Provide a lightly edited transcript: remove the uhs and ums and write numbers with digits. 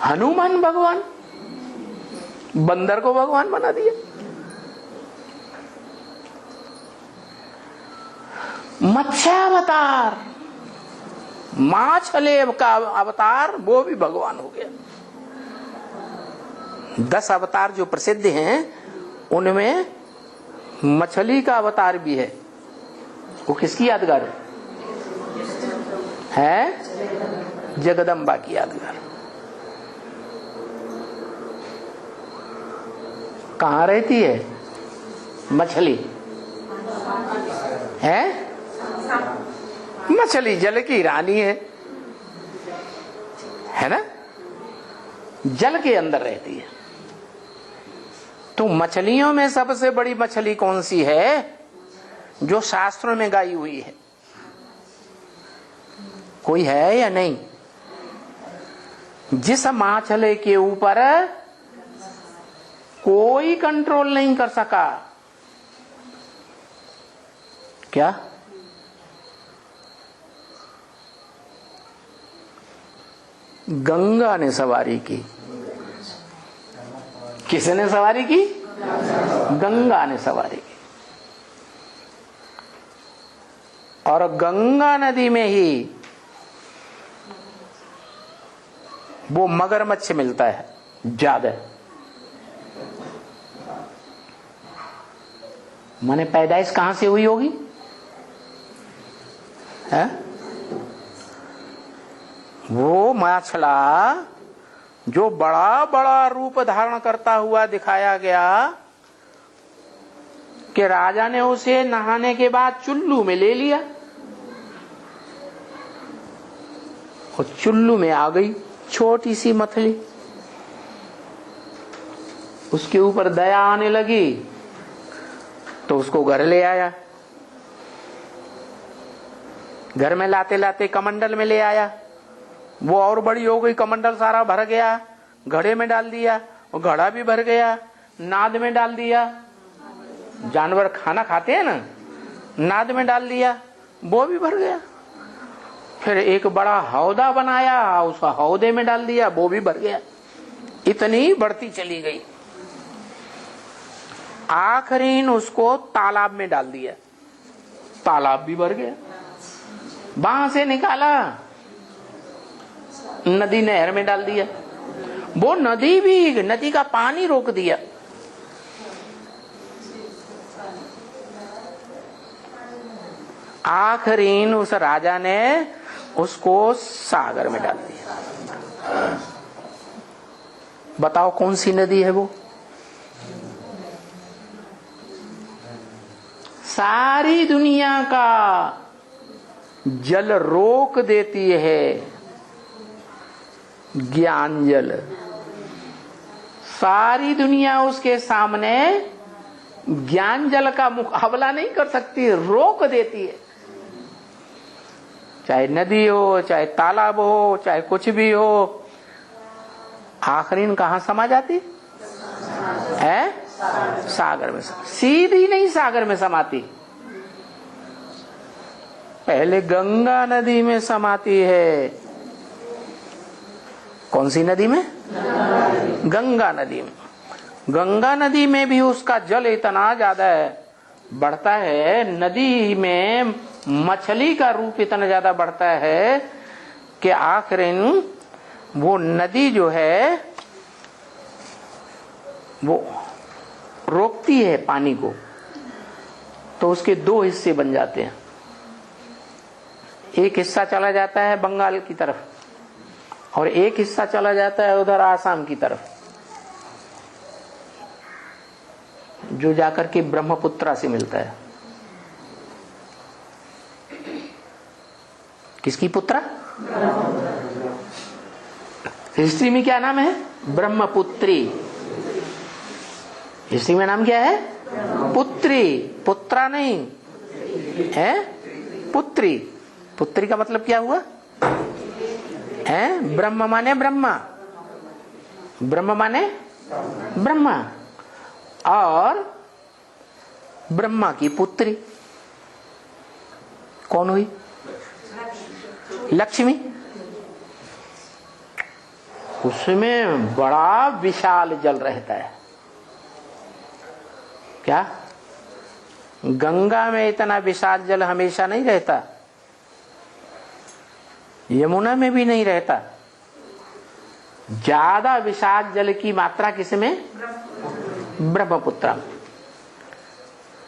हनुमान भगवान, बंदर को भगवान बना दिया। मत्स्य अवतार, माछले का अवतार, वो भी भगवान हो गया। 10 अवतार जो प्रसिद्ध हैं उनमें मछली का अवतार भी है। वो किसकी यादगार है? जगदम्बा की यादगार। कहाँ रहती है मछली? है मछली जल की रानी है ना, जल के अंदर रहती है। तो मछलियों में सबसे बड़ी मछली कौन सी है जो शास्त्रों में गाई हुई है? कोई है या नहीं? जिस माछले के ऊपर कोई कंट्रोल नहीं कर सका, क्या? गंगा ने सवारी की। किसने सवारी की? गंगा ने सवारी की। और गंगा नदी में ही वो मगरमच्छ मिलता है ज्यादा। माने पैदाइश कहां से हुई होगी? है वो मछला जो बड़ा बड़ा रूप धारण करता हुआ दिखाया गया कि राजा ने उसे नहाने के बाद चुल्लू में ले लिया और चुल्लू में आ गई छोटी सी मछली। उसके ऊपर दया आने लगी तो उसको घर ले आया। घर में लाते लाते कमंडल में ले आया। वो और बड़ी हो गई, कमंडल सारा भर गया। घड़े में डाल दिया और घड़ा भी भर गया। नाद में डाल दिया, जानवर खाना खाते हैं ना, नाद में डाल दिया, वो भी भर गया। फिर एक बड़ा हौदा बनाया, उस हौदे में डाल दिया, वो भी भर गया। इतनी बढ़ती चली गई। आखिरी उसको तालाब में डाल दिया, तालाब भी भर गया। वहां से निकाला, नदी नहर में डाल दिया, वो नदी भी, नदी का पानी रोक दिया। आखिरी उस राजा ने उसको सागर में डाल दिया। बताओ कौन सी नदी है वो? सारी दुनिया का जल रोक देती है, ज्ञान जल। सारी दुनिया उसके सामने ज्ञान जल का मुकाबला नहीं कर सकती, रोक देती है। चाहे नदी हो, चाहे तालाब हो, चाहे कुछ भी हो, आखिरी कहां समा जाती है? सागर में। सीधी नहीं सागर में समाती, पहले गंगा नदी में समाती है। कौन सी नदी में? गंगा नदी में। गंगा नदी में भी उसका जल इतना ज्यादा बढ़ता है, नदी में मछली का रूप इतना ज्यादा बढ़ता है कि आखिरी वो नदी जो है वो रोकती है पानी को, तो उसके 2 हिस्से बन जाते हैं। एक हिस्सा चला जाता है बंगाल की तरफ और एक हिस्सा चला जाता है उधर आसाम की तरफ, जो जाकर के ब्रह्मपुत्रा से मिलता है। किसकी पुत्रा? हिस्ट्री में क्या नाम है? ब्रह्मपुत्री। हिस्ट्री में नाम क्या है? पुत्री। पुत्रा नहीं है, पुत्री। पुत्री का मतलब क्या हुआ है? ब्रह्म माने ब्रह्मा, ब्रह्म माने ब्रह्मा, और ब्रह्मा की पुत्री कौन हुई? लक्ष्मी। उसमें बड़ा विशाल जल रहता है। क्या गंगा में इतना विशाल जल हमेशा नहीं रहता, यमुना में भी नहीं रहता। ज्यादा विशाल जल की मात्रा किसमें? ब्रह्मपुत्र में।